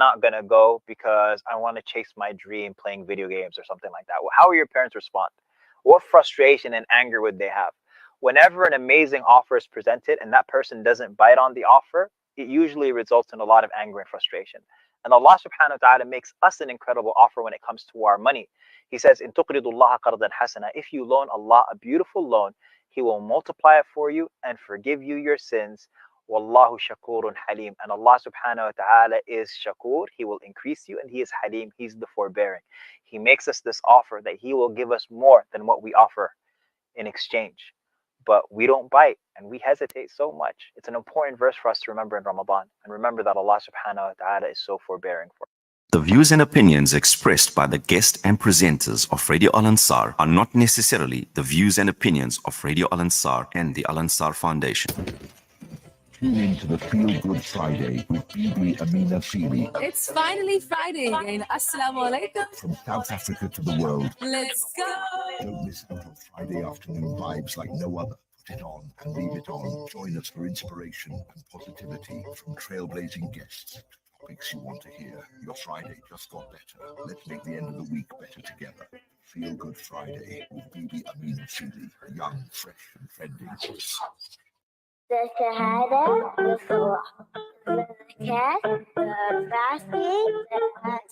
not going to go because I want to chase my dream playing video games or something like that. Well, how will your parents respond? What frustration and anger would they have? Whenever an amazing offer is presented and that person doesn't bite on the offer, it usually results in a lot of anger and frustration. And Allah subhanahu wa ta'ala makes us an incredible offer when it comes to our money. He says, "In tuqridullaha qardan hasana." If you loan Allah a beautiful loan, He will multiply it for you and forgive you your sins. Wallahu shakurun halim. And Allah subhanahu wa ta'ala is shakur. He will increase you, and He is halim. He's the forbearing. He makes us this offer that He will give us more than what we offer in exchange. But we don't bite and we hesitate so much. It's an important verse for us to remember in Ramadan, and remember that Allah subhanahu wa ta'ala is so forbearing for us. The views and opinions expressed by the guest and presenters of Radio Al Ansar are not necessarily the views and opinions of Radio Al Ansar and the Al Ansar Foundation. Tune in to the Feel Good Friday with Bibi, Amina, Phili. It's finally Friday again. Assalamu alaikum. From South Africa to the world. Let's go. Don't miss out on Friday afternoon vibes like no other. Put it on and leave it on. Join us for inspiration and positivity from trailblazing guests to topics you want to hear. Your Friday just got better. Let's make the end of the week better together. Feel Good Friday with Bibi, Amina, Phili. Young, fresh and trending. The Shahada, the Surah, the Zakat, the fasting, the Hajj.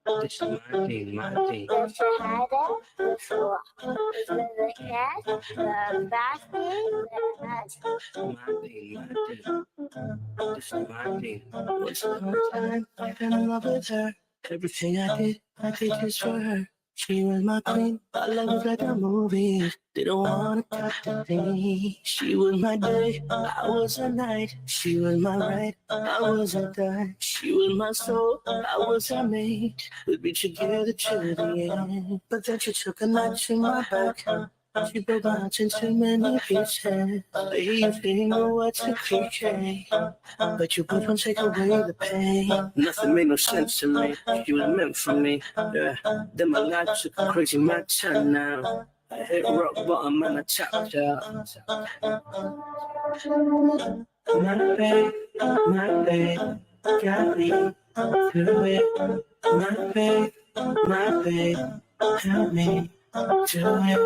The Shahada, the Surah, the Zakat, the fasting, the Hajj. Once upon a time, I fell in love with her. Everything I did just for her. She was my queen, our love was like a movie. Didn't want to cut the thing. She was my day, I was her night. She was my right, I was her die. She was my soul, I was her mate. We'd be together till the end. But then she took a knife to my back. She broke my heart into many pieces. I hear you saying, oh, what's a cliche? But you both won't take away the pain. Nothing made no sense to me. She was meant for me. Yeah. Then my life took a crazy mad turn now. I hit rock bottom and I tapped out. My babe, got me through it. My babe, help me. Do it.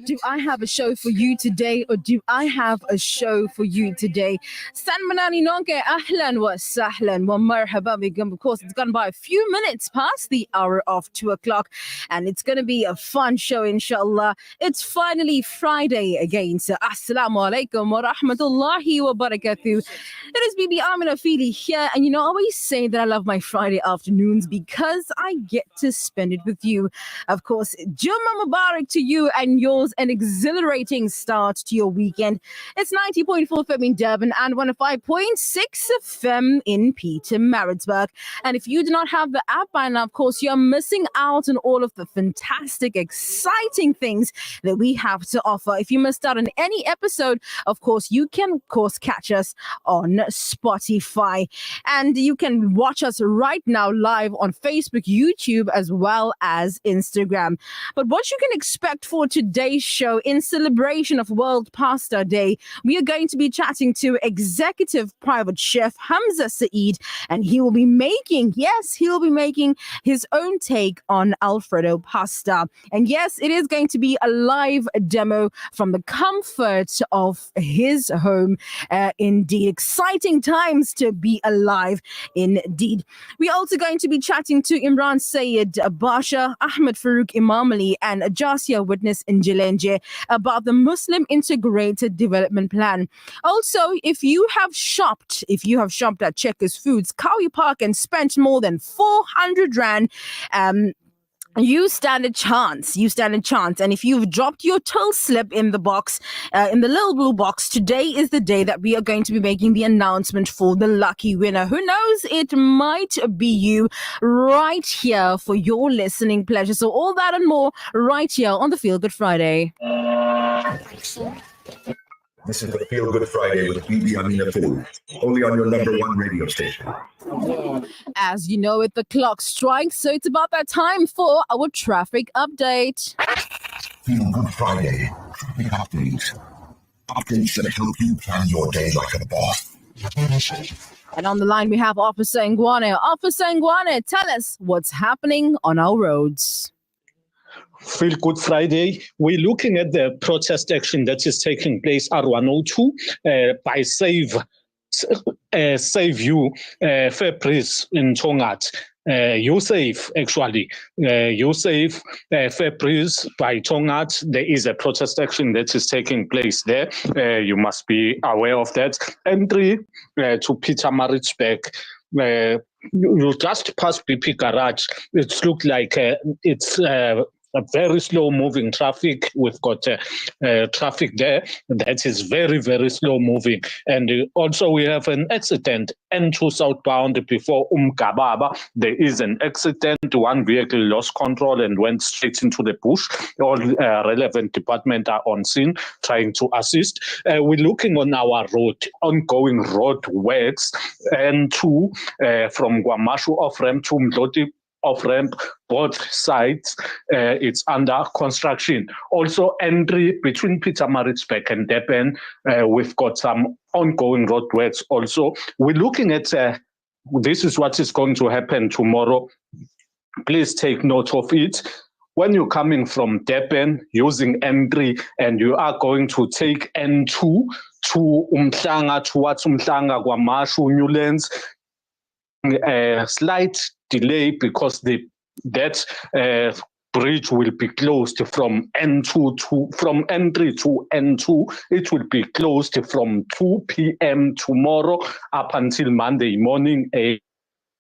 Do I have a show for you today, or do I have a show for you today? San Manani Nonke, ahlan wa sahlan wa marhaba bikum. Of course, it's gone by a few minutes past the hour of 2 o'clock, and it's going to be a fun show, inshallah. It's finally Friday again, so assalamu alaikum wa rahmatullahi wa barakatuh. It is Bibi, Amina, Phili here, and I always say that I love my Friday afternoons because I get to spend it with you. Of course, Jummah Mubarak to you and yours. An exhilarating start to your weekend. It's 90.4 FM in Durban and 105.6 FM in Pietermaritzburg. And if you do not have the app by now, of course, you're missing out on all of the fantastic, exciting things that we have to offer. If you missed out on any episode, of course, you can, of course, catch us on Spotify. And you can watch us right now live on Facebook, YouTube, as well as Instagram. But what you can expect for today's show in celebration of World Pasta Day, we are going to be chatting to Executive Private Chef Hamza Saeed, and he will be making his own take on Alfredo pasta. And yes, it is going to be a live demo from the comfort of his home. Indeed, exciting times to be alive. Indeed, we're also going to be chatting to Imran Sayed Basha, Ahmed Farouk Imam Ali, and Jasia Witness in Jilenje about the Muslim Integrated Development Plan. Also, if you have shopped at Checkers Foods, Cowie Park, and spent more than 400 Rand, you stand a chance. And if you've dropped your till slip in the box, in the little blue box, today is the day that we are going to be making the announcement for the lucky winner. Who knows? It might be you right here for your listening pleasure. So all that and more right here on the Feel Good Friday. This is the Feel Good Friday with Bibi, Amina, Phili, only on your number one radio station. As you know it, the clock strikes, so it's about that time for our traffic update. Feel Good Friday. Traffic updates. Updates that help you plan your day like a boss. And on the line, we have Officer Ngwane. Officer Ngwane, tell us what's happening on our roads. Feel Good Friday. We're looking at the protest action that is taking place R102 by Save You Fabrice in Tongat. You Save, actually. You Save Fabrice by Tongat. There is a protest action that is taking place there. You must be aware of that. Entry to Peter Maritzburg. You just pass BP Garage. It looks like it's a very slow moving traffic. We've got traffic there that is very, very slow moving. And also we have an accident N2 southbound before Umgababa. There is an accident. One vehicle lost control and went straight into the bush. All relevant departments are on scene trying to assist. We're looking on our road, ongoing road works, N2 from Guamashu off-ramp to Mdoti off-ramp, both sides, it's under construction. Also, entry between Peter Maritzburg and Durban, we've got some ongoing roadworks also. We're looking at, this is what is going to happen tomorrow. Please take note of it. When you're coming from Durban using N3 and you are going to take N2 to Umhlanga, towards Umhlanga, Guamashu, Newlands, slight delay because that bridge will be closed from N3 to N2. It will be closed from 2 p.m. tomorrow up until Monday morning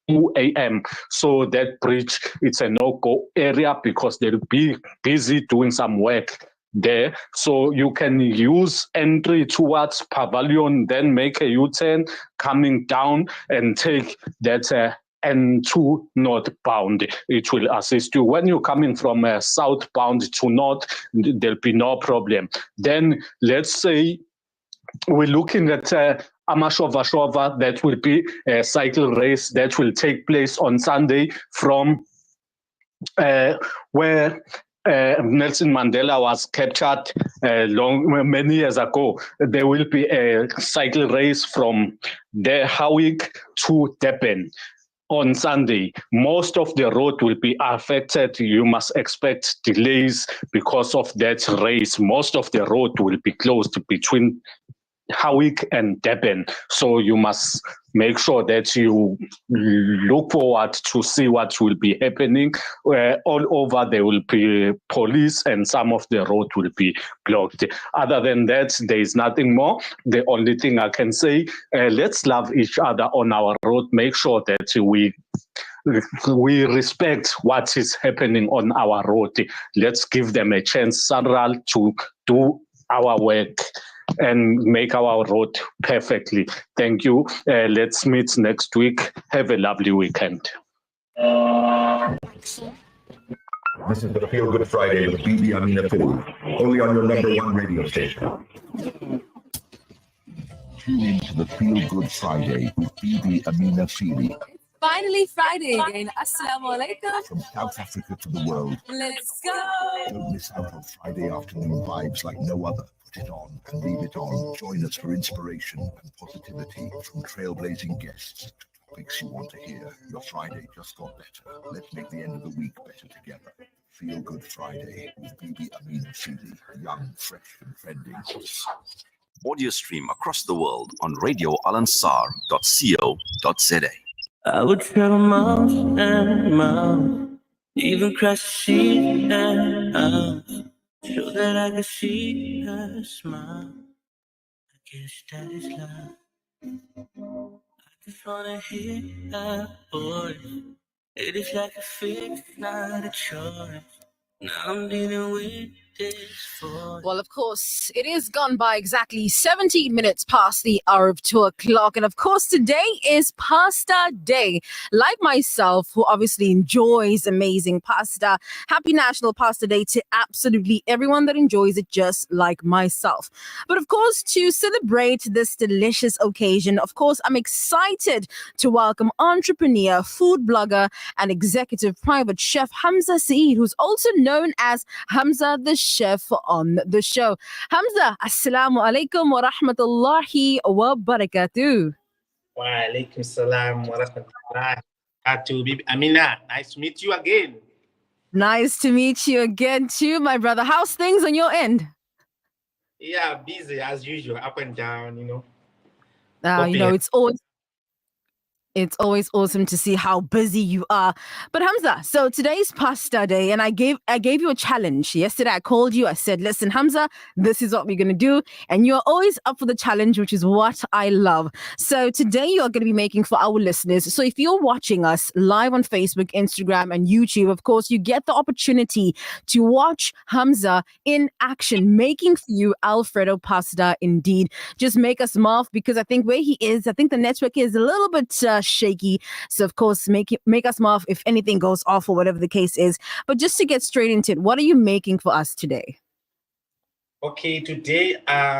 2 a.m. So that bridge, it's a no-go area because they'll be busy doing some work there. So you can use entry towards Pavilion, then make a U-turn, coming down and take that N2 northbound. It will assist you. When you're coming from southbound to north, there'll be no problem. Then let's say we're looking at Amashova, that will be a cycle race that will take place on Sunday from where Nelson Mandela was captured many years ago. There will be a cycle race from the Howick to Durban on Sunday. Most of the road will be affected. You must expect delays because of that race. Most of the road will be closed between Howick and Durban. So you must make sure that you look forward to see what will be happening. All over there will be police and some of the road will be blocked. Other than that, there is nothing more. The only thing I can say, let's love each other on our road. Make sure that we respect what is happening on our road. Let's give them a chance, Sanral, to do our work and make our road perfectly. Thank you. Let's meet next week. Have a lovely weekend. This is the Feel Good Friday with Bibi, Amina, Phili, only on your number one radio station. Tune in to the Feel Good Friday with Bibi, Amina, Phili. Finally Friday again. Assalamu alaikum. From South Africa to the world. Let's go. Don't miss out on Friday afternoon vibes like no other. Put it on and leave it on. Join us for inspiration and positivity from trailblazing guests to topics you want to hear. Your Friday just got better. Let's make the end of the week better together. Feel Good Friday with Bibi, Amina, Phili. Young, fresh and trending. Audio stream across the world on radioalansar.co.za. I would travel miles and miles, even cross the sea and miles, so that I could see her smile. I guess that is love. I just wanna hear her voice. It is like a fix, not a choice. Now I'm dealing with Well, of course, it is gone by exactly 17 minutes past the hour of 2 o'clock. And of course, today is pasta day. Like myself, who obviously enjoys amazing pasta, happy National Pasta Day to absolutely everyone that enjoys it, just like myself. But of course, to celebrate this delicious occasion, of course, I'm excited to welcome entrepreneur, food blogger, and executive private chef Hamza Saeed, who's also known as Hamza the Chef on the show. Hamza, assalamu alaikum wa rahmatullahi wa barakatuh. Wa alaikum salam wa rahmatullahi wa Bibi. Amina, nice to meet you again. Nice to meet you again too, my brother. How's things on your end? Yeah, busy as usual, up and down, you know. It's always awesome to see how busy you are. But Hamza, so today's pasta day, and I gave you a challenge. Yesterday I called you, I said, listen, Hamza, this is what we're gonna do. And you're always up for the challenge, which is what I love. So today you're gonna be making for our listeners. So if you're watching us live on Facebook, Instagram, and YouTube, of course, you get the opportunity to watch Hamza in action, making for you Alfredo pasta indeed. Just make us laugh, because I think where he is, I think the network is a little bit shaky. So of course, make us laugh if anything goes off or whatever the case is. But just to get straight into it, what are you making for us today? Okay, today,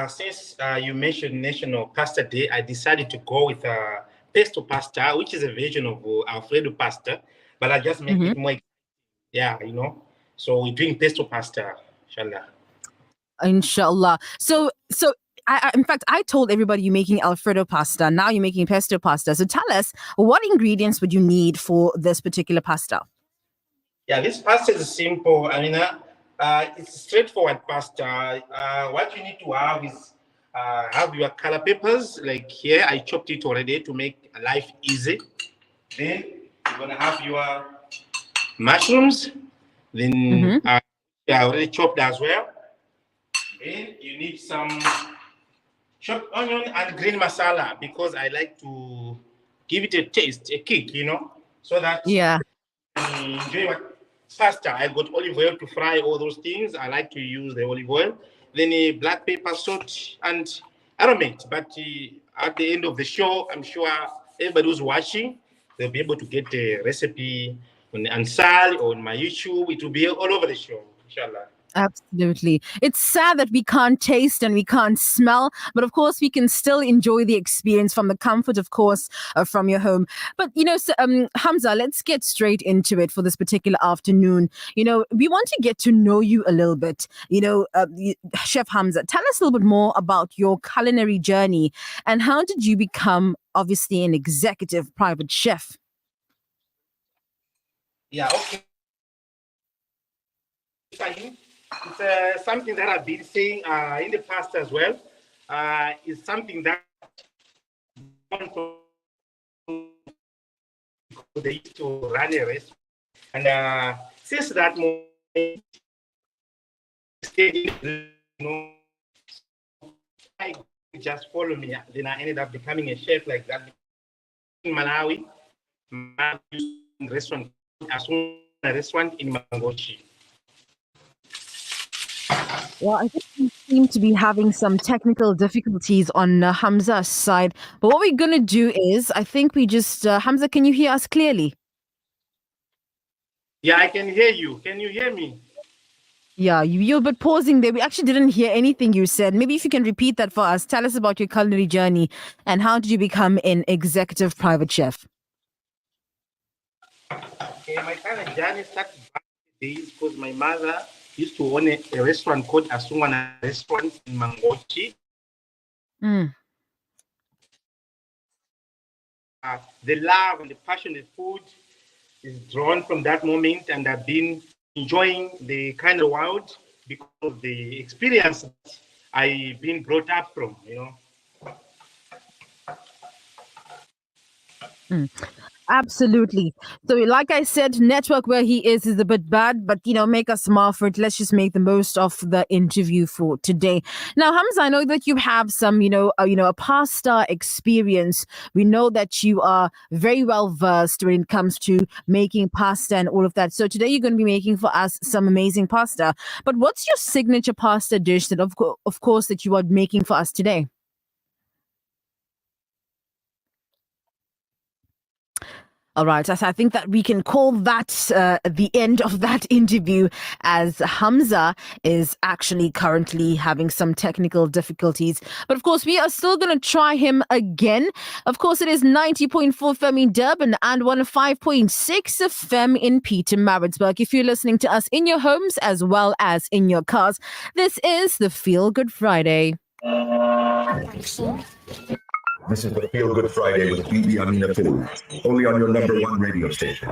since you mentioned National Pasta Day, I decided to go with pesto pasta, which is a version of Alfredo pasta, but I just make it more, you know. So we're doing pesto pasta, inshallah. Inshallah. So in fact, I told everybody you're making Alfredo pasta. Now you're making pesto pasta. So tell us, what ingredients would you need for this particular pasta? Yeah, this pasta is simple, Amina. It's straightforward pasta. What you need to have is have your color peppers. Like here, I chopped it already to make life easy. Then you're gonna have your mushrooms. Then I already chopped as well. Then you need some chopped onion and green masala, because I like to give it a taste, a kick, you know, so that enjoy what pasta. I got olive oil to fry all those things. I like to use the olive oil. Then black pepper, salt, and aromat. But at the end of the show, I'm sure everybody who's watching, they'll be able to get the recipe on Ansal or on my YouTube. It will be all over the show, inshallah. Absolutely. It's sad that we can't taste and we can't smell, but of course we can still enjoy the experience from the comfort, of course, from your home. But, you know, Hamza, let's get straight into it for this particular afternoon. You know, we want to get to know you a little bit. You know, Chef Hamza, tell us a little bit more about your culinary journey and how did you become, obviously, an executive private chef? Yeah, okay. It's something that I've been saying in the past as well. It's something that they used to run a restaurant, and since that moment, you know, I just follow me. Then I ended up becoming a chef like that in Malawi. My restaurant, a restaurant in Mangochi. Well, I think we seem to be having some technical difficulties on Hamza's side. But what we're going to do is, I think we just, Hamza, can you hear us clearly? Yeah, I can hear you. Can you hear me? Yeah, you're but pausing there. We actually didn't hear anything you said. Maybe if you can repeat that for us. Tell us about your culinary journey and how did you become an executive private chef? Okay, my culinary journey started back in the days because my mother used to own a restaurant called Asungwana Restaurant in Mangochi. The love and the passion of food is drawn from that moment, and I've been enjoying the kind of world because of the experience that I've been brought up from, you know. Absolutely. So, like I said, network where he is a bit bad, but make us smart for it. Let's just make the most of the interview for today. Now, Hamza, I know that you have some, a pasta experience. We know that you are very well versed when it comes to making pasta and all of that. So today you're going to be making for us some amazing pasta. But what's your signature pasta dish that, of course, that you are making for us today? All right, I think that we can call that the end of that interview, as Hamza is actually currently having some technical difficulties. But of course, we are still going to try him again. Of course, it is 90.4 FM in Durban and 105.6 FM in Pietermaritzburg. If you're listening to us in your homes as well as in your cars, this is the Feel Good Friday. This is the Feel Good Friday with Bibi, Amina, Phili, only on your number one radio station.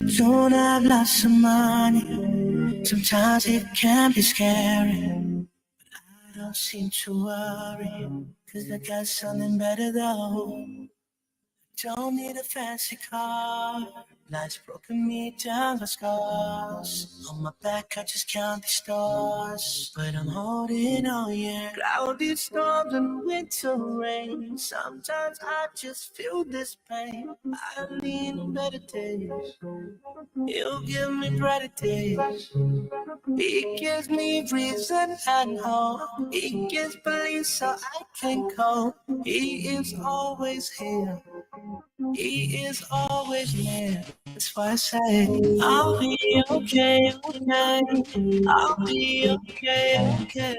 I don't have lots of money. Sometimes it can be scary. But I don't seem to worry, 'cause I got something better though. Don't need a fancy car. Life's broken me down by scars. On my back, I just count the stars. But I'm holding on, yeah. Cloudy storms and winter rain. Sometimes I just feel this pain. I need better days. You give me brighter days. He gives me reason and hope. He gives belief so I can cope. He is always here. He is always near. That's why I say I'll be okay, okay. I'll be okay, okay.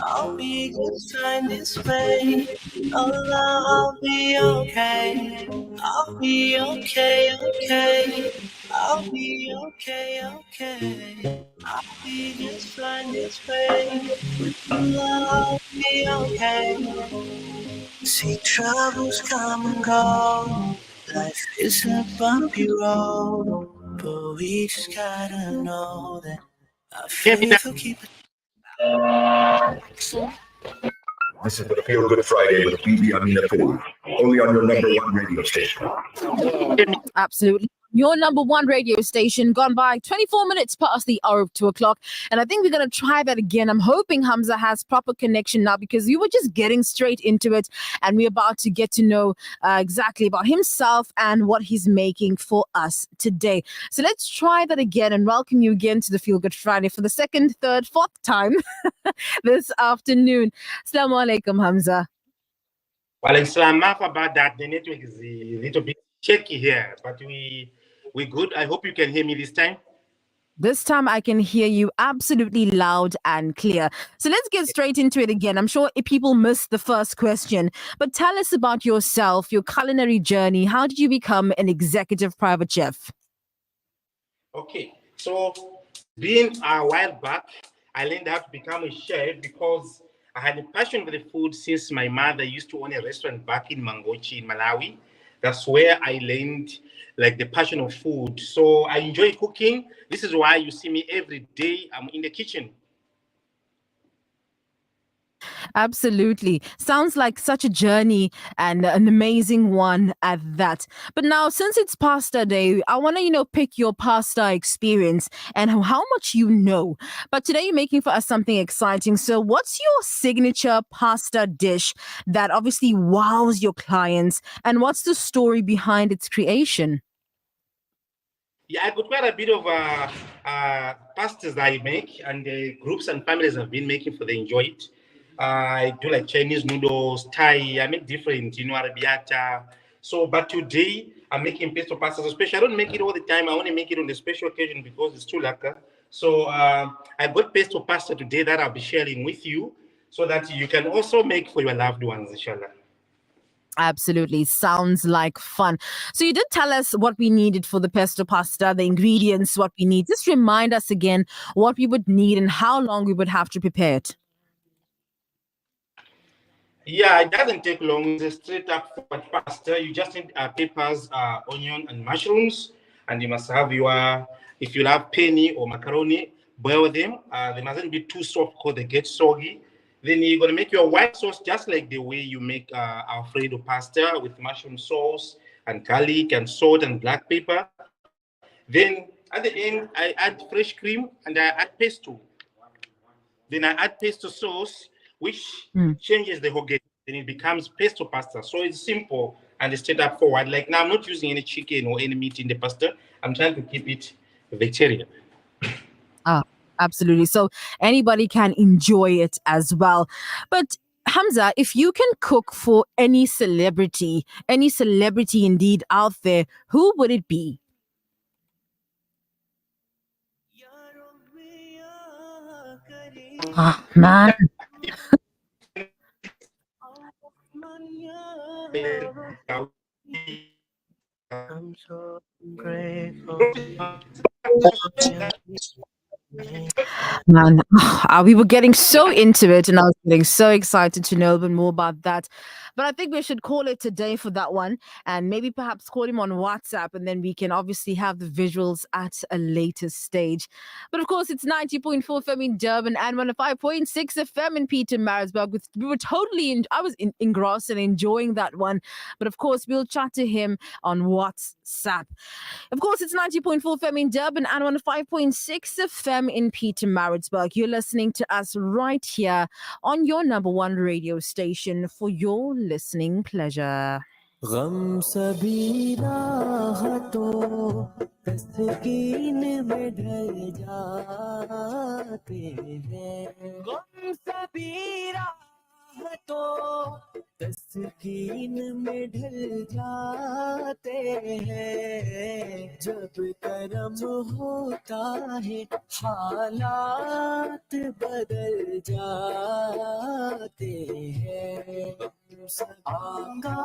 I'll be just fine this way. Oh, I'll be okay. I'll be okay, okay. I'll be okay, okay. I'll be just fine this way. Oh, I'll be okay. See, troubles come and go. Life is a bumpy road, but we just gotta know that our faith will keep it. This is the Feel Good Friday with Bibi, Amina, Phili, only on your number one radio station. Absolutely. Your number one radio station, gone by 24 minutes past the hour of 2 o'clock. And I think we're going to try that again. I'm hoping Hamza has proper connection now, because we were just getting straight into it and we're about to get to know exactly about himself and what he's making for us today. So let's try that again and welcome you again to the Feel Good Friday for the second, third, fourth time this afternoon. Assalamu alaikum, Hamza. Well, Islam, maaf about that. The network is a little bit shaky here, but we're good. I hope you can hear me this time. This time I can hear you absolutely loud and clear. So let's get straight into it again. I'm sure people missed the first question, but tell us about yourself, your culinary journey. How did you become an executive private chef? Okay, so being a while back, I learned how to become a chef because I had a passion for the food since my mother used to own a restaurant back in Mangochi in Malawi. That's where I learned like the passion of food. So I enjoy cooking. This is why you see me every day. I'm in the kitchen. Absolutely. Sounds like such a journey and an amazing one at that. But now, since it's pasta day, I want to, pick your pasta experience and how much you know. But today you're making for us something exciting. So what's your signature pasta dish that obviously wows your clients? And what's the story behind its creation? Yeah, I got quite a bit of pastas that I make, and the groups and families have been making for they enjoy it. I do like Chinese noodles, Thai. I make different, arrabbiata. So, but today I'm making pesto pastas. Especially, I don't make it all the time. I only make it on the special occasion because it's too lacquer. So, I got pesto pasta today that I'll be sharing with you, so that you can also make for your loved ones, inshallah. Absolutely. Sounds like fun. So you did tell us what we needed for the pesto pasta, the ingredients, what we need. Just remind us again what we would need and how long we would have to prepare it. Yeah, it doesn't take long. It's a straight up forward pasta. You just need peppers, onion, and mushrooms. And you must have your, if you have penny or macaroni, boil them. They mustn't be too soft because they get soggy. Then you're going to make your white sauce just like the way you make Alfredo pasta with mushroom sauce and garlic and salt and black pepper. Then at the end, I add fresh cream and I add pesto. Then I add pesto sauce, which changes the whole game. Then it becomes pesto pasta. So it's simple and it's straight up forward. Like now, I'm not using any chicken or any meat in the pasta. I'm trying to keep it vegetarian. Ah, absolutely. So anybody can enjoy it as well. But Hamza, if you can cook for any celebrity indeed out there, who would it be? Ah, man. I'm so grateful. Man, we were getting so into it and I was getting so excited to know a bit more about that. But I think we should call it today for that one and maybe perhaps call him on WhatsApp and then we can obviously have the visuals at a later stage. But of course, it's 90.4 FM in Durban and 105.6 FM in Pietermaritzburg. We were totally, I was engrossed and enjoying that one. But of course, we'll chat to him on WhatsApp. Of course, it's 90.4 FM in Durban and 105.6 FM in Pietermaritzburg. You're listening to us right here on your number one radio station for your listening pleasure. गम सभी राहतों तस्कीन में ढल जाते हैं गम सभी राहतों तस्कीन में ढल जाते हैं जब करम होता है हालात बदल जाते हैं आका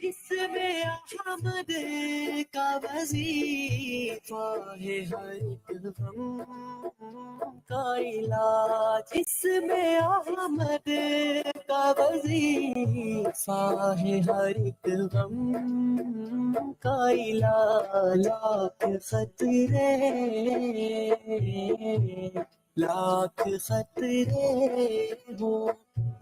इसमें अहमद का वजीफा है हर एक गम का इलाज इसमें अहमद का वजीफा है हर एक गम का इलाज लाख खतरे हो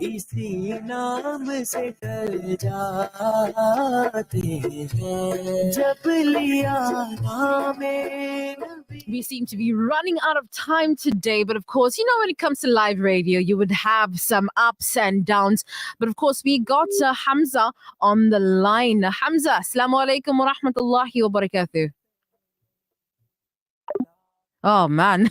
इसी नाम से टल जाते हैं जब लिया नामे We seem to be running out of time today, but of course, you know, when it comes to live radio, you would have some ups and downs. But of course, we got Hamza on the line. Hamza, assalamu alaikum wa rahmatullahi wa barakatuh. Oh, man.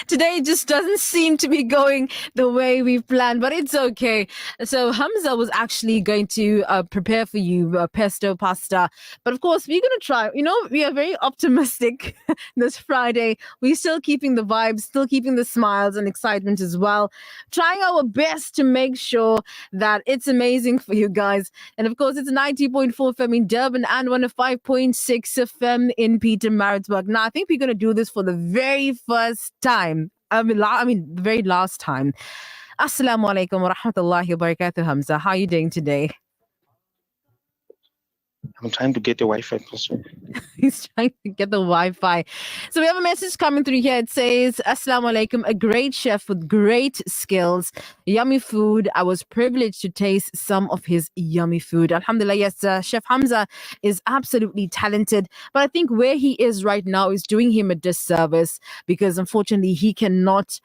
Today just doesn't seem to be going the way we've planned, but it's okay. So Hamza was actually going to prepare for you pesto pasta. But of course, we're going to try. You know, we are very optimistic this Friday. We're still keeping the vibes, still keeping the smiles and excitement as well. Trying our best to make sure that it's amazing for you guys. And of course, it's 90.4 FM in Durban and 105.6 FM in Pietermaritzburg. Now, I think we're going to do this for the very first time. I mean, the very last time. Assalamu alaikum wa rahmatullahi wa barakatuh, Hamza. How are you doing today? I'm trying to get the Wi-Fi password. He's trying to get the Wi-Fi. So we have a message coming through here. It says, Assalamu alaikum, a great chef with great skills, yummy food. I was privileged to taste some of his yummy food. Alhamdulillah, yes, Chef Hamza is absolutely talented. But I think where he is right now is doing him a disservice because unfortunately he cannot,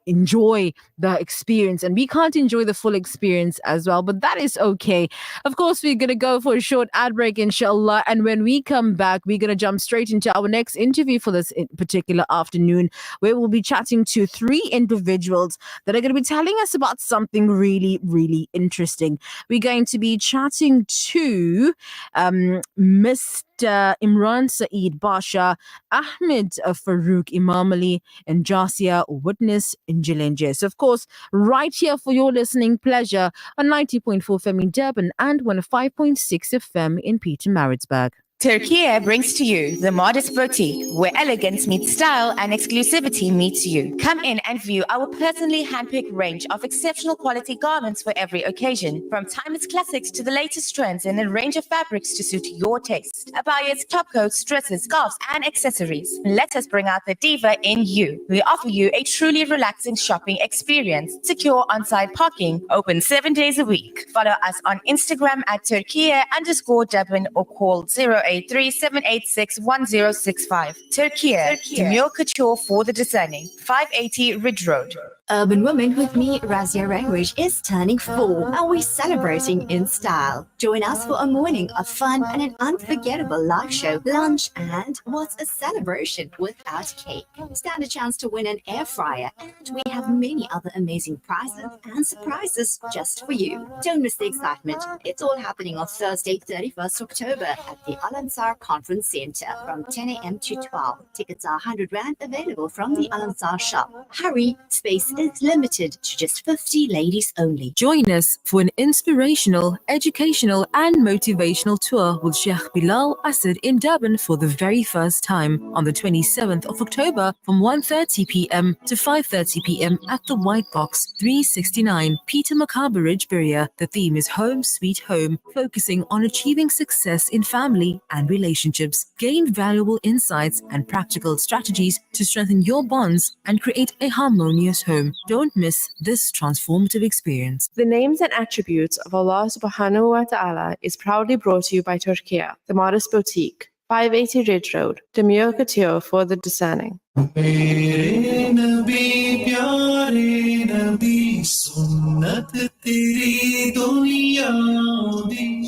enjoy the experience. And we can't enjoy the full experience as well. But that is okay. Of course, we're going to go for a short ad break, inshallah. And when we come back, we're going to jump straight into our next interview for this particular afternoon, where we'll be chatting to 3 individuals that are going to be telling us about something really, really interesting. We're going to be chatting to Mr. Imran Saeed Basha, Ahmed Farouk Imam Ali, and Jasia Witness Njilenjes. Of course, right here for your listening pleasure on 90.4 FM in Durban and 105.6 FM in Pietermaritzburg. Turkey brings to you the Modest Boutique, where elegance meets style and exclusivity meets you. Come in and view our personally handpicked range of exceptional quality garments for every occasion, from timeless classics to the latest trends in a range of fabrics to suit your taste. Abayas, top coats, dresses, scarves, and accessories. Let us bring out the diva in you. We offer you a truly relaxing shopping experience, secure on-site parking, open 7 days a week. Follow us on Instagram at Turkey_Dublin or call 083-786-1065. Turkey, demure couture for the discerning. 580 Ridge Road. Urban Women with me, Razia Rangwich, is turning 4 and we're celebrating in style. Join us for a morning of fun and an unforgettable live show, lunch, and what's a celebration without cake? Stand a chance to win an air fryer, and we have many other amazing prizes and surprises just for you. Don't miss the excitement. It's all happening on Thursday, 31st October at the Al-Ansar Conference Center from 10 a.m. to 12. Tickets are 100 Rand, available from the Al-Ansar shop. Hurry, space is limited to just 50 ladies only. Join us for an inspirational, educational, and motivational tour with Sheikh Bilal Asad in Durban for the very first time on the 27th of October from 1:30 p.m. to 5:30 p.m. at the White Box, 369 Peter Macabre Ridge, Berea. The theme is Home Sweet Home, focusing on achieving success in family and relationships. Gain valuable insights and practical strategies to strengthen your bonds and create a harmonious home. Don't miss this transformative experience. The names and attributes of Allah subhanahu wa ta'ala is proudly brought to you by Turkey, the Modest Boutique, 580 Ridge Road, demure couture for the discerning.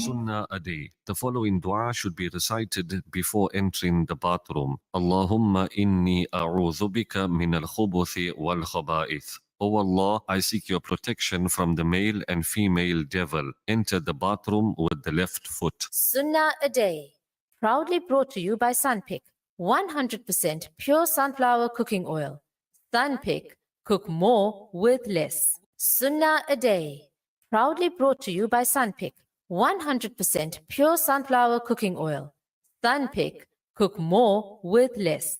Sunnah a day. The following dua should be recited before entering the bathroom. Allahumma inni a'udhu bika min al-khubuthi wal-khaba'ith. O Allah, I seek your protection from the male and female devil. Enter the bathroom with the left foot. Sunnah a day. Proudly brought to you by Sunpick. 100% pure sunflower cooking oil. Sunpick, cook more with less. Sunnah a day. Proudly brought to you by Sunpick. 100% pure sunflower cooking oil. Sunpick, cook more with less.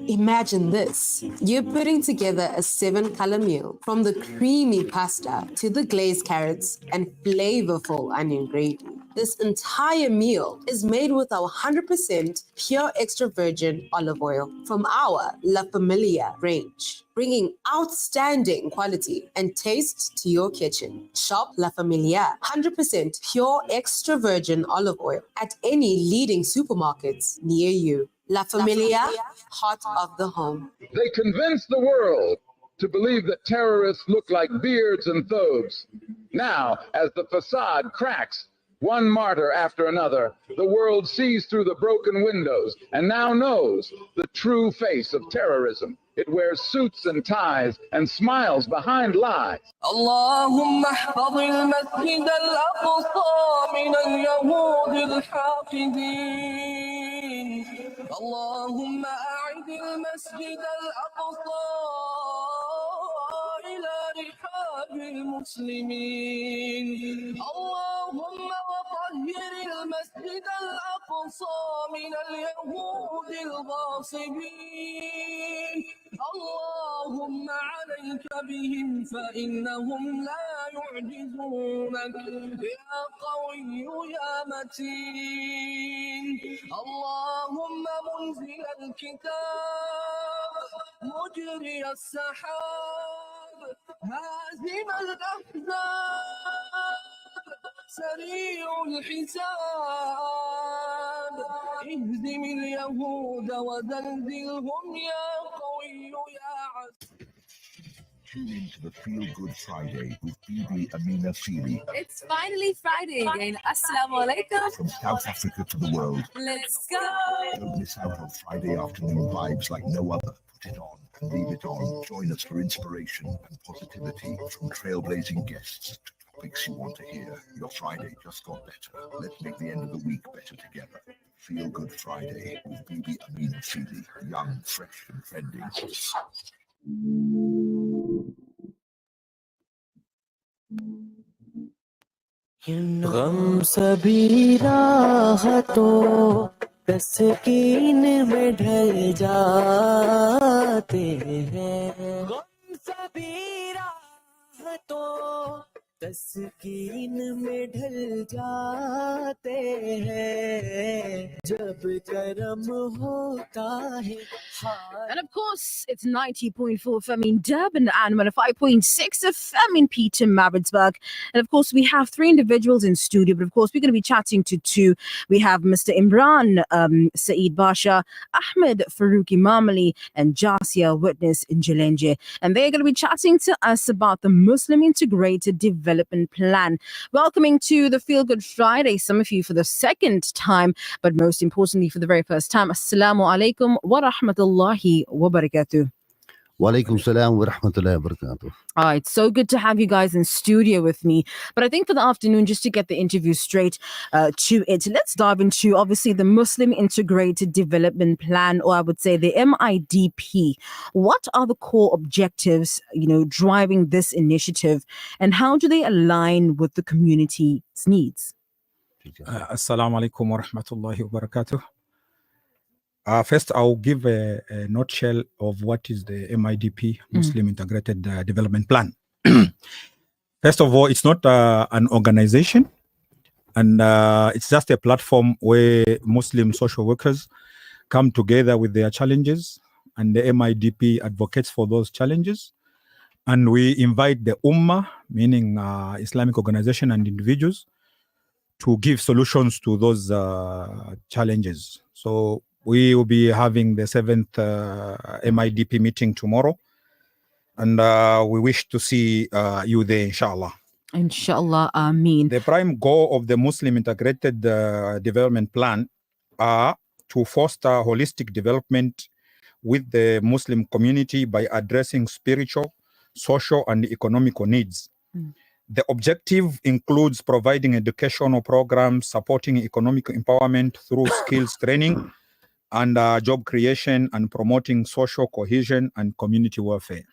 Imagine this. You're putting together a 7-color meal, from the creamy pasta to the glazed carrots and flavorful onion gravy. This entire meal is made with our 100% pure extra virgin olive oil from our La Familia range, bringing outstanding quality and taste to your kitchen. Shop La Familia 100% pure extra virgin olive oil at any leading supermarkets near you. La Familia, heart of the home. They convince the world to believe that terrorists look like beards and thobes. Now, as the facade cracks, one martyr after another, the world sees through the broken windows and now knows the true face of terrorism. It wears suits and ties and smiles behind lies. اللهم احفظ المسجد الأقصى من اليهود الحاقدين. اللهم أعد المسجد الأقصى إلى رحاب المسلمين. اللهم وطهر المسجد الأقصى من اليهود الغاصبين. اللهم عليك بهم فإنهم لا يعجزونك يا قوي يا متين. اللهم منزل الكتاب مجري السحاب هازم الأحزاب سريع الحساب اهزم اليهود وزلزلهم يا قوي يا عزيز. Tune in to the Feel Good Friday with Bibi, Amina, Phili. It's finally Friday again. Assalamu alaikum. From South Africa to the world. Let's go. Don't miss out on Friday afternoon vibes like no other. Put it on and leave it on. Join us for inspiration and positivity from trailblazing guests to topics you want to hear. Your Friday just got better. Let's make the end of the week better together. Feel Good Friday with Bibi, Amina, Phili, young, fresh, and trending. गम सभी राहतों तस्कीन में ढल जाते हैं गम सभी राहतों तस्कीन में ढल जाते हैं जब करम होता है And of course, it's 90.4 FM in Durban and 105.6 FM in Peter Maritzburg. And of course, we have three individuals in studio, but of course, we're going to be chatting to two. We have Mr. Imran Saeed Basha, Ahmed Farouki Mamali, and Jasia Witness in Jalenje. And they're going to be chatting to us about the Muslim Integrated Development Plan. Welcoming to the Feel Good Friday, some of you for the second time, but most importantly, for the very first time. Assalamu alaikum wa rahmatullahi wa barakatuh. Walaikum salam wa rahmatullahi wa barakatuh. All right, so good to have you guys in studio with me. But I think for the afternoon, just to get the interview straight to it, let's dive into obviously the Muslim Integrated Development Plan, or I would say the MIDP. What are the core objectives, driving this initiative, and how do they align with the community's needs? Assalamu alaikum wa rahmatullahi wa barakatuh. First, I'll give a nutshell of what is the MIDP, Muslim Integrated Development Plan. First of all, it's not an organization, and it's just a platform where Muslim social workers come together with their challenges, and the MIDP advocates for those challenges. And we invite the Ummah, meaning Islamic organization and individuals, to give solutions to those challenges. So we will be having the 7th MIDP meeting tomorrow, and we wish to see you there, inshallah. Inshallah, Ameen. The prime goal of the Muslim Integrated Development Plan are to foster holistic development with the Muslim community by addressing spiritual, social, and economic needs. The objective includes providing educational programs, supporting economic empowerment through skills training, and job creation, and promoting social cohesion and community welfare.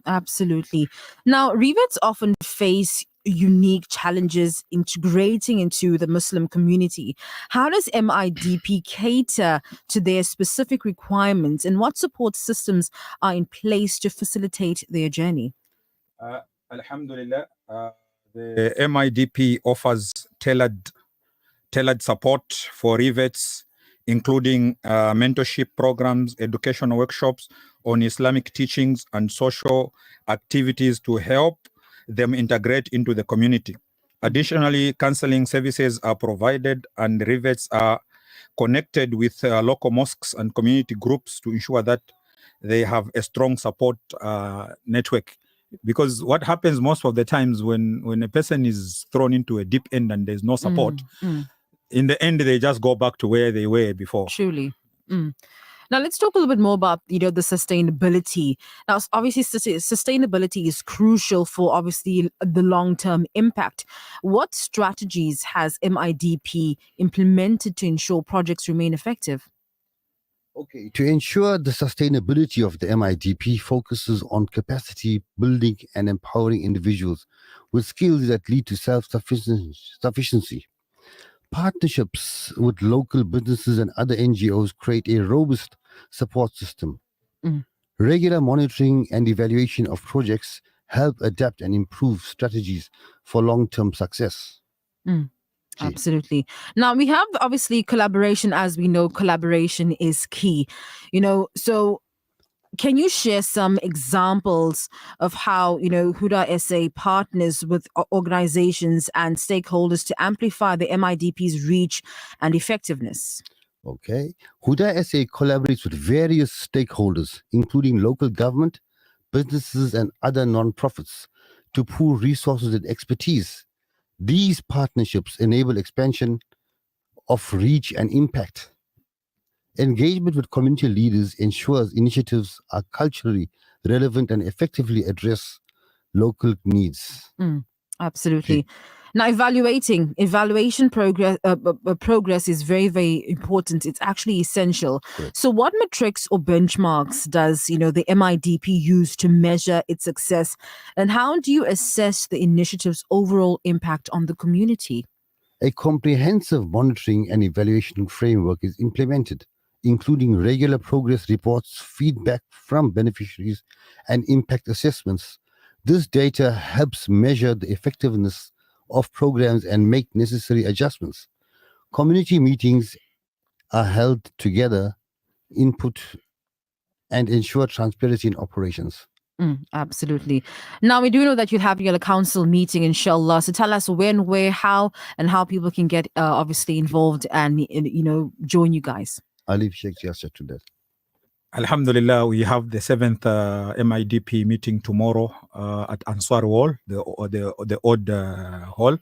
Absolutely. Now, revets often face unique challenges integrating into the Muslim community. How does MIDP cater to their specific requirements, and what support systems are in place to facilitate their journey? Alhamdulillah, the MIDP offers tailored support for revets, including mentorship programs, educational workshops on Islamic teachings, and social activities to help them integrate into the community. Additionally, counseling services are provided, and revets are connected with local mosques and community groups to ensure that they have a strong support network. Because what happens most of the times when a person is thrown into a deep end and there's no support, in the end, they just go back to where they were before. Truly. Now, let's talk a little bit more about, the sustainability. Now, obviously, sustainability is crucial for, obviously, the long-term impact. What strategies has MIDP implemented to ensure projects remain effective? Okay, to ensure the sustainability of the MIDP focuses on capacity building and empowering individuals with skills that lead to self-sufficiency. Partnerships with local businesses and other NGOs create a robust support system. Regular monitoring and evaluation of projects help adapt and improve strategies for long-term success. Absolutely. Now, we have obviously collaboration. As we know, collaboration is key. So can you share some examples of how, Huda SA partners with organizations and stakeholders to amplify the MIDP's reach and effectiveness? Okay. Huda SA collaborates with various stakeholders, including local government, businesses, and other non-profits to pool resources and expertise. These partnerships enable expansion of reach and impact. Engagement with community leaders ensures initiatives are culturally relevant and effectively address local needs. Absolutely. Now, evaluation progress is very, very important. It's actually essential. So, what metrics or benchmarks does the MIDP use to measure its success, and how do you assess the initiative's overall impact on the community? A comprehensive monitoring and evaluation framework is implemented, including regular progress reports, feedback from beneficiaries, and impact assessments. This data helps measure the effectiveness of programs and make necessary adjustments. Community meetings are held together, input, and ensure transparency in operations. Absolutely. Now, we do know that you have your council meeting, inshallah. So tell us when, where, how, and how people can get obviously involved and, join you guys. I'll leave Sheikh Yasser to that. Alhamdulillah, we have the 7th MIDP meeting tomorrow at Ansar Hall, the odd hall.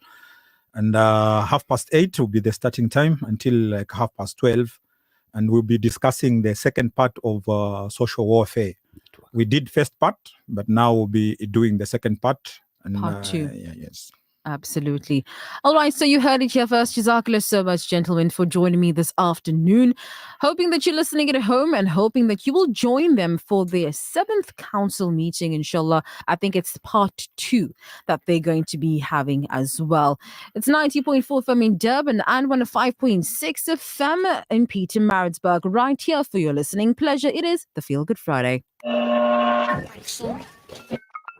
And 8:30 will be the starting time until like 12:30. And we'll be discussing the second part of social warfare. We did first part, but now we'll be doing the second part. And, Part 2. Yes. Absolutely. All right, so you heard it here first. Jazakallah so much, gentlemen, for joining me this afternoon. Hoping that you're listening at home and hoping that you will join them for their 7th council meeting, inshallah. I think it's part 2 that they're going to be having as well. It's 90.4 FM in Durban and 105.6 FM in Peter Maritzburg. Right here for your listening pleasure. It is the Feel Good Friday.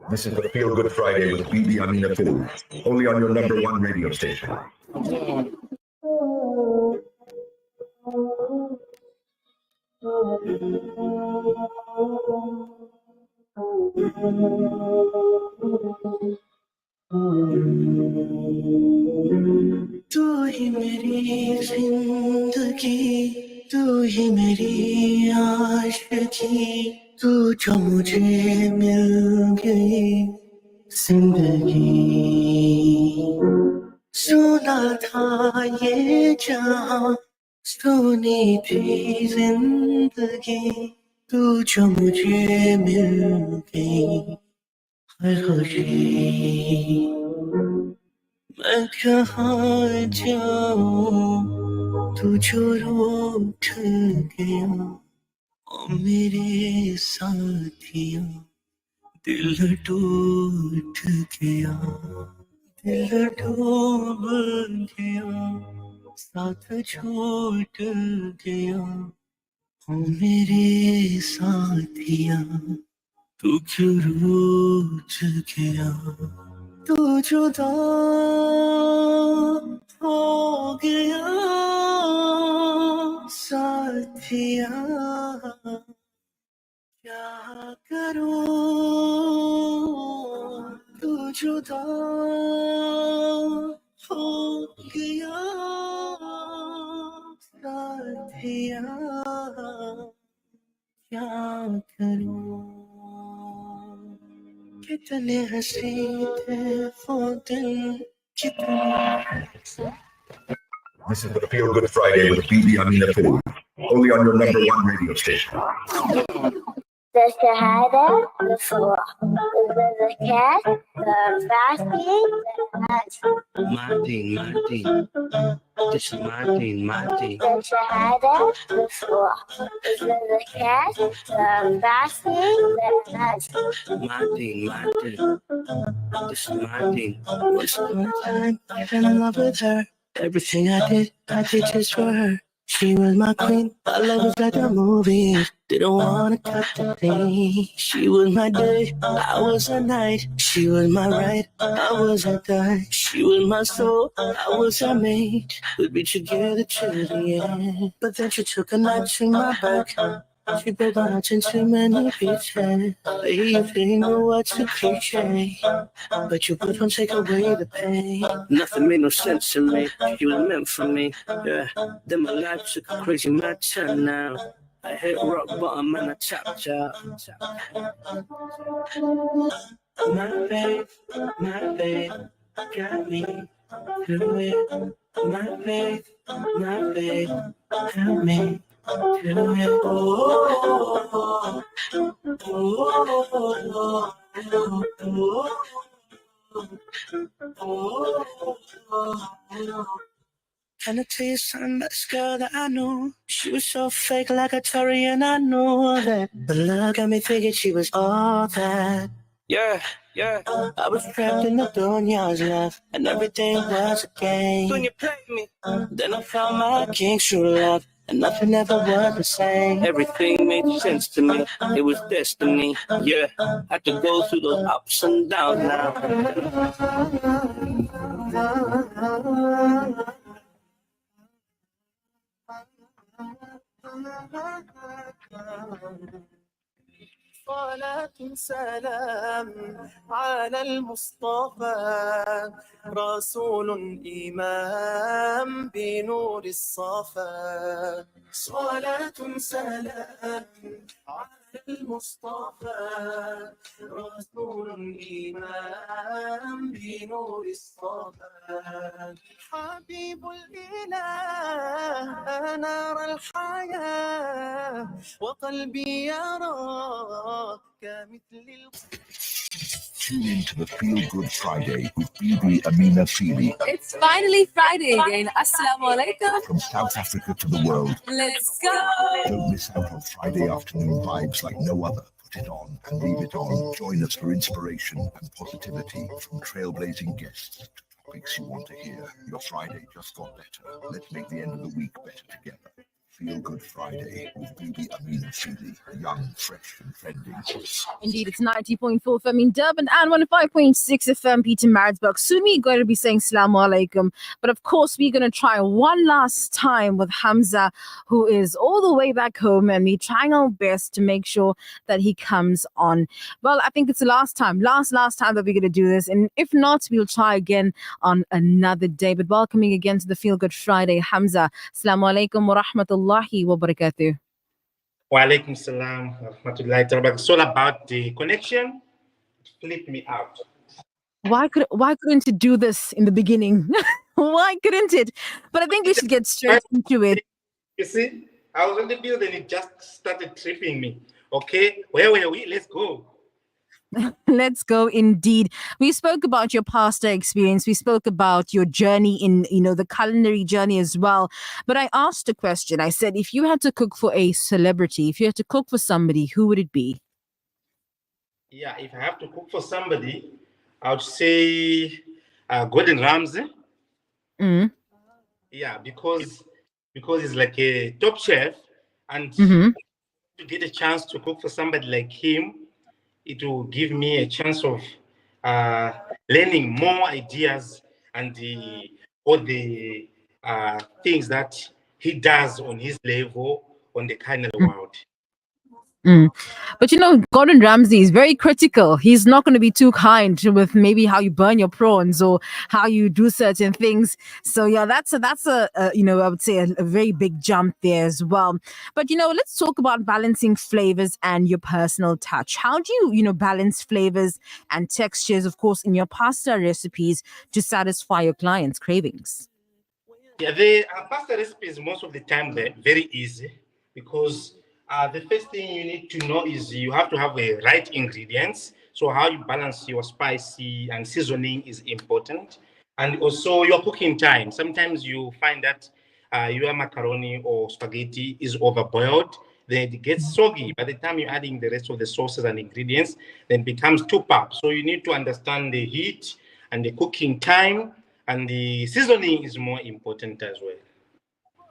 This is the Feel Good Friday with Bibi, Amina, Phili, only on your #1 radio station. तू ही मेरी जिंदगी, तू ही मेरी आशिकी, तू जो मुझे मिल गई जिंदगी। सुना था ये जहां, सुनी थी जिंदगी, तू जो मुझे मिल गई हर खुशी। मैं कहाँ जाऊं, तू जो रूठ गया, ओ मेरे साथिया, दिल टूट गया, दिल डूब गया, साथ छूट गया, ओ मेरे साथिया, तू क्यों रूठ गया। तू जुदा हो गया साथिया, क्या करूं, तू जुदा हो गया साथिया, क्या करूं। कितने हंसी थे वो दिन, कितने। This is the Feel Good Friday with Bibi, Amina, Phili, only on your #1 radio station. The Shahada, the Salah, the Zakat, the fasting, the Hajj. My thing. This is my thing. The Shahada, the Salah, the Zakat, the fasting, the Hajj. My thing. This is my thing. Once upon a time, I fell in love with her. Everything I did just for her. She was my queen. Our love was like a movie. Didn't wanna cut the thing. She was my day, I was her night. She was my right, I was her die. She was my soul, I was her mate. We'd be together till the end. But then she took a knife to my back. She broke my heart in too many pieces. You didn't know what to cliche, but you wouldn't take away the pain. Nothing made no sense to me. She was meant for me. Yeah. Then my life took a crazy mad turn now. I hit rock bottom and I tapped out. My babe, got me through it. My babe, help me through it. Oh. Can I tell you something about this girl that I knew? She was so fake like a Tory and I knew that. But love got me thinking she was all that. Yeah, yeah. I was trapped in the Dunya's love, and everything was a game. When you played me, then I found my king's true love, and nothing ever was the same. Everything made sense to me. It was destiny. Yeah, I had to go through those ups and downs now. صلاة سلام على المصطفى رسول إمام بنور الصفا صلاة سلام على المصطفى رسول إمام بنور الصفا حبيب الإله أنار الحياة وقلبي يراك مثل Tune in to the Feel Good Friday with Bibi, Amina, Phili. It's finally Friday again. Assalamu alaikum. From South Africa to the world. Let's go. Don't miss out on Friday afternoon vibes like no other. Put it on and leave it on. Join us for inspiration and positivity from trailblazing guests to topics you want to hear. Your Friday just got better. Let's make the end of the week better together. Feel Good Friday with Bibi, Amina, Phili, young, fresh and trending. Indeed, it's 90.4 FM in Durban and 105.6 FM Peter Maritzburg. Soon we're going to be saying Assalamu alaikum. But of course, we're going to try one last time with Hamza, who is all the way back home, and we're trying our best to make sure that he comes on. Well, I think it's the last time that we're going to do this. And if not, we'll try again on another day. But welcoming again to the Feel Good Friday, Hamza. Assalamu alaikum wa rahmatullahi wa barakatuh. Wa alaikum salam wa rahmatullahi wa barakatuh. It's all about the connection. Flip me out. Why couldn't it do this in the beginning? Why couldn't it? But I think we should get straight into it. You see, I was on the building, it just started tripping me. Okay, where were we? Let's go. Let's go indeed. We spoke about your pasta experience. We spoke about your journey in, the culinary journey as well. But I asked a question. I said, if you had to cook for a celebrity, if you had to cook for somebody, who would it be? Yeah, if I have to cook for somebody, I would say Gordon Ramsay. Mm. Yeah, because he's like a top chef, and to get a chance to cook for somebody like him, it will give me a chance of learning more ideas and all the things that he does on his level on the culinary world. But Gordon Ramsay is very critical. He's not going to be too kind with maybe how you burn your prawns or how you do certain things. So yeah, that's a I would say a very big jump there as well. But let's talk about balancing flavors and your personal touch. How do you balance flavors and textures, of course, in your pasta recipes to satisfy your clients' cravings? Yeah, the pasta recipes most of the time they're very easy because the first thing you need to know is you have to have the right ingredients. So how you balance your spicy and seasoning is important. And also your cooking time. Sometimes you find that your macaroni or spaghetti is overboiled. Then it gets soggy. By the time you're adding the rest of the sauces and ingredients, then it becomes too pap. So you need to understand the heat and the cooking time, and the seasoning is more important as well.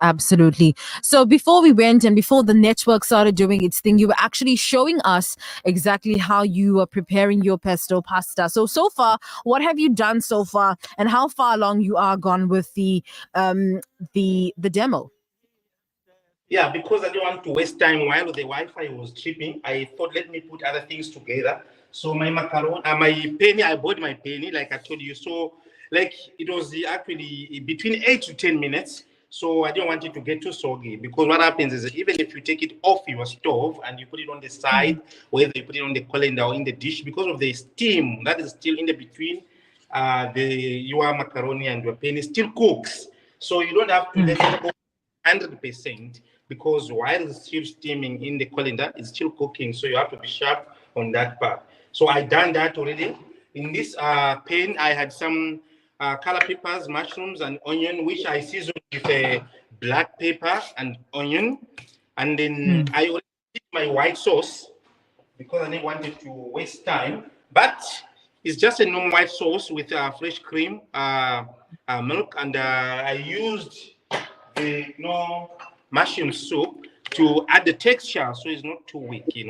Absolutely. So before we went and before the network started doing its thing, you were actually showing us exactly how you were preparing your pesto pasta. So far, what have you done so far, and how far along you are gone with the demo? Yeah, because I don't want to waste time while the Wi-Fi was tripping, I thought let me put other things together. So my macaron, my penny, I bought my penny like I told you. So like it was actually between 8 to 10 minutes. So I didn't want it to get too soggy, because what happens is even if you take it off your stove and you put it on the side, whether you put it on the colander or in the dish, because of the steam that is still in the between, your macaroni and your penny still cooks. So you don't have to let it cook 100%, because while it's still steaming in the colander, it's still cooking. So you have to be sharp on that part. So I done that already. In this pan, I had some color peppers, mushrooms, and onion, which I seasoned with a black pepper and onion. And then I already did my white sauce because I didn't want it to waste time. But it's just a normal white sauce with fresh cream, milk, and I used the mushroom soup to add the texture so it's not too weak, It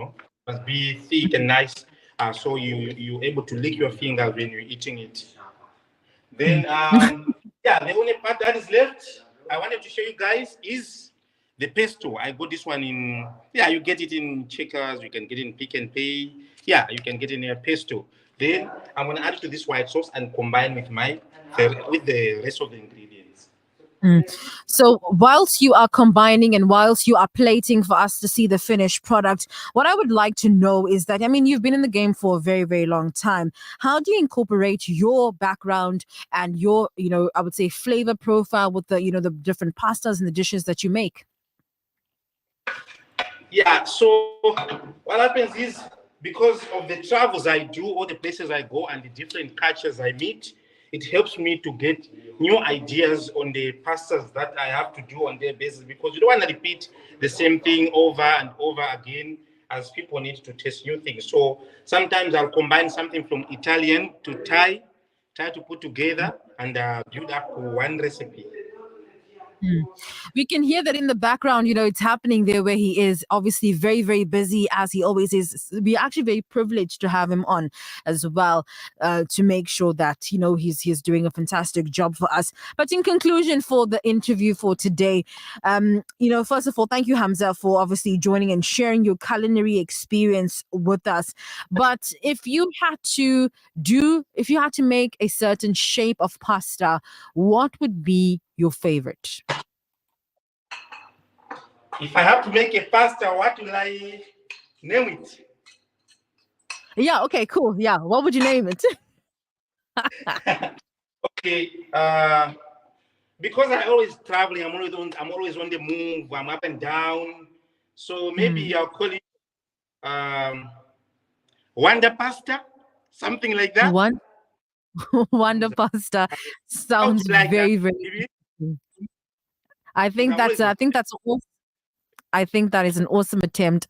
must be thick and nice, so you're able to lick your fingers when you're eating it. Then, yeah, the only part that is left, I wanted to show you guys is the pesto. I got this one in, you get it in Checkers, you can get it in Pick and Pay. Yeah, you can get it in a pesto. Then I'm going to add it to this white sauce and combine with with the rest of the ingredients. So whilst you are combining and whilst you are plating for us to see the finished product, what I would like to know is that, you've been in the game for a very, very long time. How do you incorporate your background and your, I would say flavor profile with the, the different pastas and the dishes that you make? Yeah, so what happens is because of the travels I do, all the places I go and the different cultures I meet, it helps me to get new ideas on the pastas that I have to do on their basis, because you don't want to repeat the same thing over and over again, as people need to test new things. So sometimes I'll combine something from Italian to Thai, try to put together and build up one recipe. We can hear that in the background, it's happening there where he is, obviously very, very busy as he always is. We're actually very privileged to have him on as well, to make sure that, he's doing a fantastic job for us. But in conclusion for the interview for today, first of all, thank you, Hamza, for obviously joining and sharing your culinary experience with us. But if you had to make a certain shape of pasta, what would be your favorite? If I have to make a pasta, what will I name it? Yeah, okay, cool. Yeah, what would you name it? Okay, because I always traveling, I'm always on the move, I'm up and down. So maybe I'll call it Wonder Pasta, something like that. Wonder Pasta sounds very, very. I think that's awesome. I think that is an awesome attempt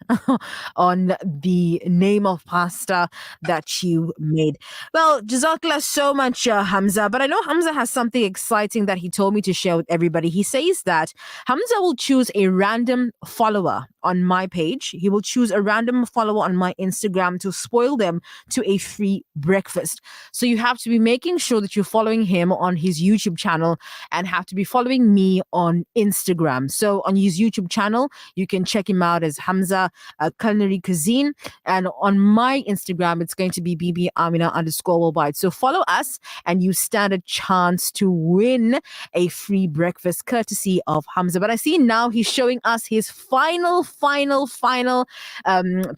on the name of pasta that you made. Well, Jazakallah so much, Hamza. But I know Hamza has something exciting that he told me to share with everybody. He says that Hamza will choose a random follower on my page. He will choose a random follower on my Instagram to spoil them to a free breakfast. So you have to be making sure that you're following him on his YouTube channel and have to be following me on Instagram. So on his YouTube channel, you can check him out as Hamza Culinary Cuisine. And on my Instagram, it's going to be Bibi Amina _worldwide. So follow us and you stand a chance to win a free breakfast courtesy of Hamza. But I see now he's showing us his final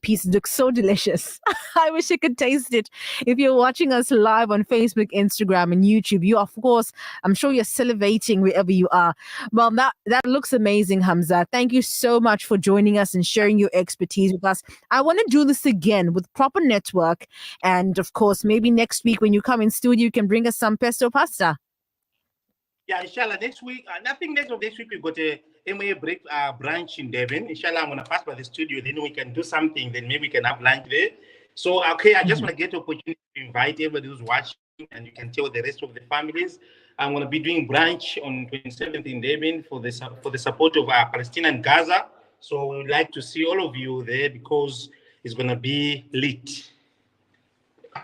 piece. It looks so delicious. I wish I could taste it. If you're watching us live on Facebook, Instagram, and YouTube, you, of course, I'm sure you're salivating wherever you are. Well, that looks amazing, Hamza. Thank you so much for joining us and sharing your expertise with us. I want to do this again with proper network. And of course, maybe next week when you come in studio, you can bring us some pesto pasta. Yeah, inshallah, next week, nothing next week we've got a MA break branch in Devon. Inshallah, I'm going to pass by the studio, then we can do something, then maybe we can have lunch there. So, okay, I just want to get the opportunity to invite everybody who's watching, and you can tell the rest of the families. I'm going to be doing brunch on 27th in Devon for the support of Palestine and Gaza. So we would like to see all of you there because it's going to be lit.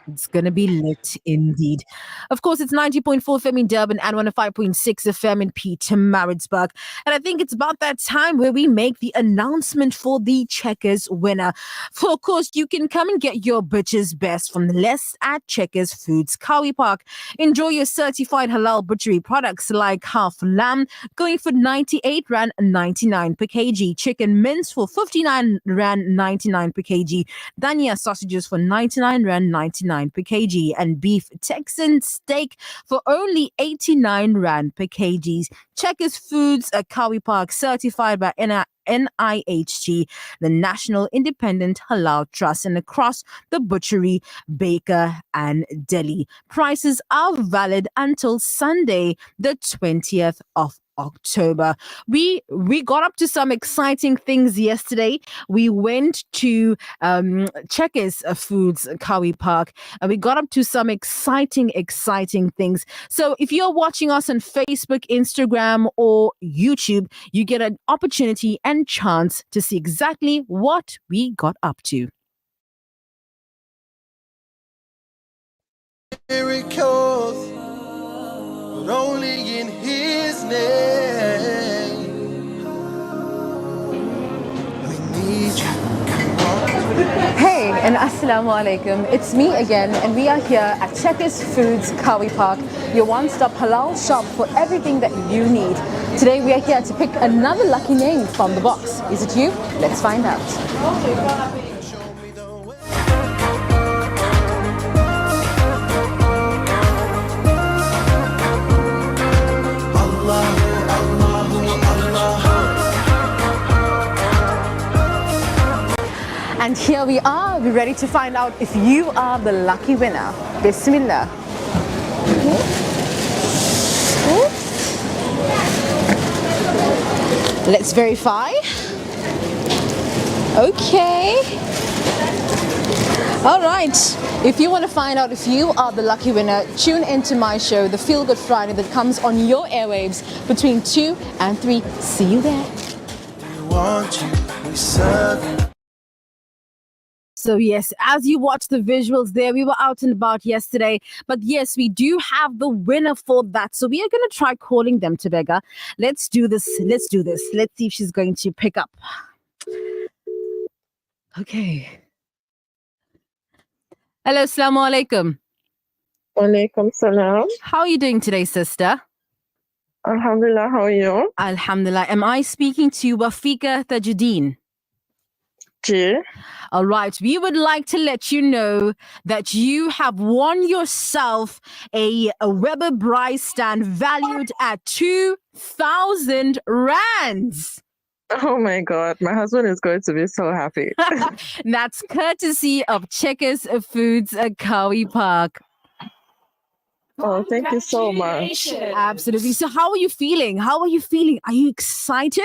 It's going to be lit indeed. Of course, it's 90.4 FM in Durban and 105.6 FM in Pietermaritzburg. And I think it's about that time where we make the announcement for the Checkers winner. For, of course, you can come and get your butcher's best from the list at Checkers Foods Kawi Park. Enjoy your certified halal butchery products like half lamb going for 98 Rand 99 per kg. Chicken mince for 59 Rand 99 per kg. Dania sausages for 99 Rand 99 $99 per kg, and beef Texan steak for only 89 Rand per kg. Checkers Foods, Kawi Park, certified by NIHT, the National Independent Halal Trust, and across the butchery, baker, and deli. Prices are valid until Sunday, the 20th of October. We got up to some exciting things yesterday. We went to Checkers Foods Kawi Park, and we got up to some exciting things. So if you're watching us on Facebook, Instagram, or YouTube, you get an opportunity and chance to see exactly what we got up to. Miracles, but only in His name. We need you. Hey, and Assalamu Alaikum. It's me again, and we are here at Checkers Foods Kawi Park, your one-stop halal shop for everything that you need. Today we are here to pick another lucky name from the box. Is it you? Let's find out. And here we are, we're ready to find out if you are the lucky winner. Bismillah. Let's verify. Okay. All right. If you want to find out if you are the lucky winner, tune into my show, The Feel Good Friday, that comes on your airwaves between 2 and 3. See you there. We want you, we serve you. So yes, as you watch the visuals there, we were out and about yesterday, but yes, we do have the winner for that. So we are going to try calling them, Tebega. Let's do this. Let's see if she's going to pick up. Okay. Hello, assalamu alaikum. Walaikum salam. How are you doing today, sister? Alhamdulillah, how are you? Alhamdulillah. Am I speaking to Wafika Tajuddin? All right. We would like to let you know that you have won yourself a Weber Braai stand valued at 2,000 rands. Oh my God, my husband is going to be so happy. That's courtesy of Checkers Foods at Kawi Park. Oh, thank you so much. Absolutely. So how are you feeling? Are you excited?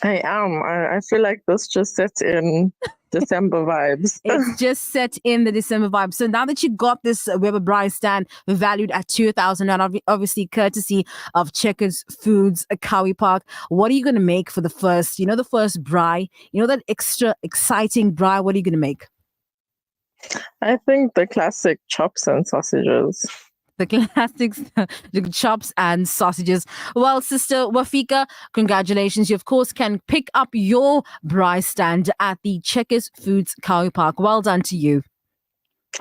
I am. I feel like this just set in December vibes. It's just set in the December vibe. So now that you got this Weber Braai stand valued at 2,000, and obviously courtesy of Checkers Foods Kawi Park, what are you going to make for the first braai? That extra exciting braai. What are you going to make? I think the classic chops and sausages. The classics, the chops and sausages. Well, Sister Wafika, congratulations. You, of course, can pick up your braai stand at the Checkers Foods Kawi Park. Well done to you.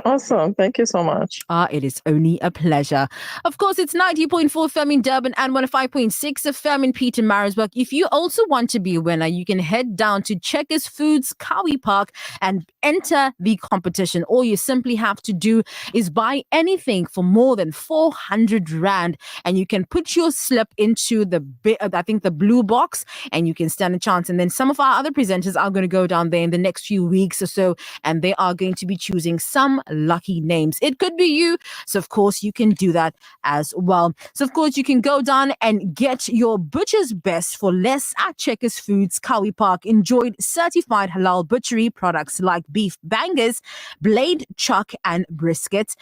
Awesome. Thank you so much. It is only a pleasure. Of course, it's 90.4 FM in Durban and 105.6 FM in Pietermaritzburg. If you also want to be a winner, you can head down to Checkers Foods Kawi Park and enter the competition. All you simply have to do is buy anything for more than 400 Rand, and you can put your slip into the blue box, and you can stand a chance. And then some of our other presenters are going to go down there in the next few weeks or so, and they are going to be choosing some lucky names. It could be you. So, of course, you can do that as well. So, of course, you can go down and get your butcher's best for less at Checkers Foods Kawi Park. Enjoyed certified halal butchery products like beef bangers, blade chuck, and brisket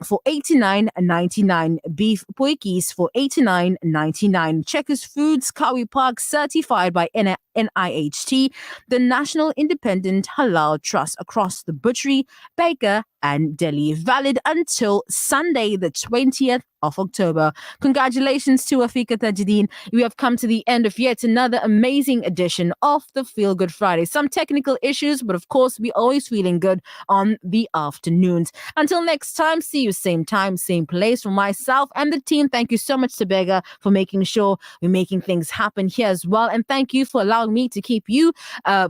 for 89.99. Beef poikis for 89.99. Checkers Foods Kawi Park, certified by NIHT, the National Independent Halal Trust, across the butchery, baker, and deli. Valid until Sunday, the 20th of October. Congratulations to Afika Tajuddin. We have come to the end of yet another amazing edition of the Feel Good Friday. Some technical issues, but of course, we're always feeling good on the afternoons. Until next time, see you same time, same place. From myself and the team, thank you so much, Tebega, for making sure we're making things happen here as well. And thank you for allowing me to keep you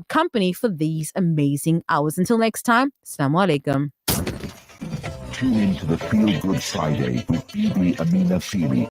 company for these amazing hours. Until next time, Assalamu alaikum. Tune in to the Feel Good Friday with Bibi, Amina, Phili